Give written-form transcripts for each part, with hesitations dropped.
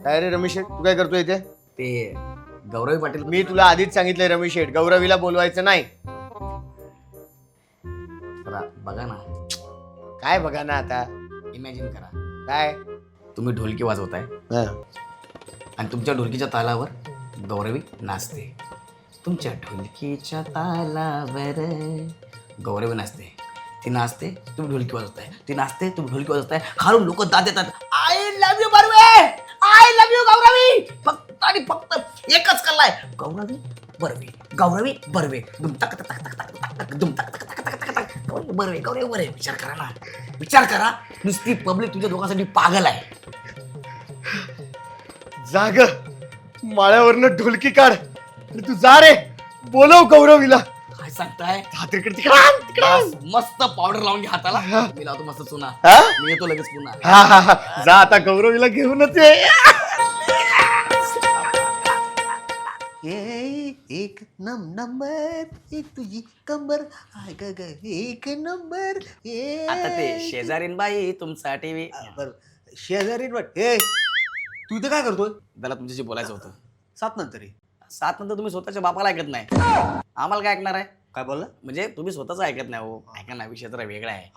अरे रमेश तू काय करतोय इथे? ते गौरवी पाटील. मी तुला आधीच सांगितलंय रमेश शेठ, गौरवीला बोलवायचं नाही. बघा ना. काय बघा ना आता? इमॅजिन करा, काय तुम्ही ढोलकी वाजवताय आणि तुमच्या ढोलकीच्या तालावर गौरवी नाचते. तुमच्या ढोलकीच्या तालावर गौरवी नाचते. ती नाचते, तुम्ही ढोलकी वाजवताय. ती नाचते, तुम्ही ढोलकी वाजवताय. खालून लोक दाद देतात, I love you Barve, I love you Gauravi. फक्त आणि फक्त एकच कल्ला आहे, गौरवी बर्वे, गौरवी बर्वे. दुम तक तक तक तक तक, दुम तक तक तक तक तक, गौरवी बर्वे, गौरवी बर्वे. विचार करा ना, विचार करा. नुसती पब्लिक तुझ्या दोघांसाठी पागल आहे. जाग माळ्यावरनं ढोलकी काढ आणि तू जा रे, बोलव गौरवीला. काय सांगताय? मस्त पावडर लावून घ्या हाताला. मी लावतो मस्त चुना. मी येतो लगेच पुन्हा. जा आता गौरवीला घेऊनच ये. एक नंबर, एक तुझी कंबर, एक नंबर. आता ते शेजारीन बाई तुमचा टीव्ही. शेजारी तू इथं काय करतोय? त्याला तुमच्याशी बोलायचं होतं. 7 नंतर. 7 नंतर तुम्ही स्वतःच्या बापाला ऐकत नाही, आम्हाला काय ऐकणार आहे? काय बोलला? म्हणजे तुम्ही स्वतःच ऐकत नाही. हो ऐका ना, विषय जरा वेगळा आहे.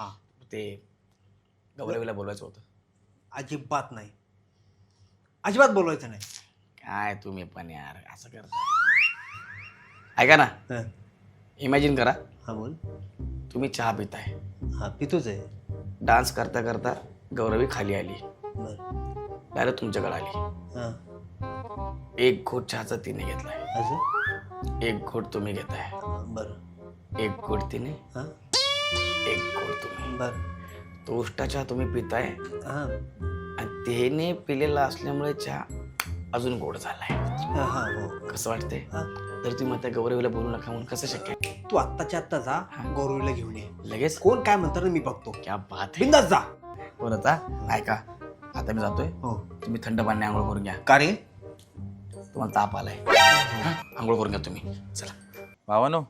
ते गौरवीला बोलायचं होतं. अजिबात नाही, अजिबात बोलवायचं नाही. काय तुम्ही पण यार असं करता. ऐका ना, इमॅजिन करा. हा बोल. तुम्ही चहा पिताय. हा पितोच आहे. डान्स करता करता गौरवी खाली आली, डायरेक्ट तुमच्याकडे आली. एक घोट चहाचा तिने घेतलाय, एक घोट तुम्ही घेताय. बरं. एक घोट तिने, एक घोट तुम्ही. बरं. तो उष्टा चहा तुम्ही पिताय आणि त्याने पिलेला असल्यामुळे चहा अजून गोड झालाय. कसं वाटतंय? तर तुम्ही आता गौरवीला बोलू नका म्हणून कसं शक्य? तू आत्ताच्या आत्ता जा, गौरवीला घेऊन ये लगेच. कोण काय म्हणतात मी बघतो. क्या बात आहे. बिंदास जा. बोलता ऐका, आता मी जातोय. तुम्ही थंड पाण्याने आंघोळ करून घ्या. का रे? तुम्हाला ताप आलाय, आंघोळ करून घ्या तुम्ही. चला भावानो,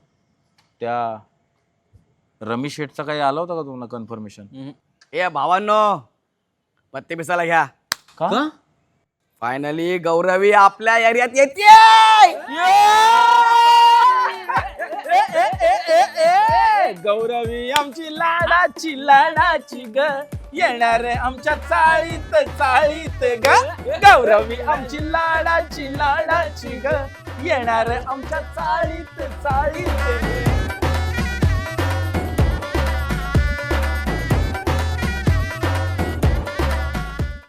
त्या रमेश शेठचा काही आला होता का तुम्हाला कन्फर्मेशन? ए भावांनो, पत्ते पिसायला घ्या. का? फायनली गौरवी आपल्या एरियात येते. गौरवी आमची लाडाची ग, येणार आमच्या चाळीत ग. गौरवी आमची लाडाची ग, येणार आमच्या चाळीत.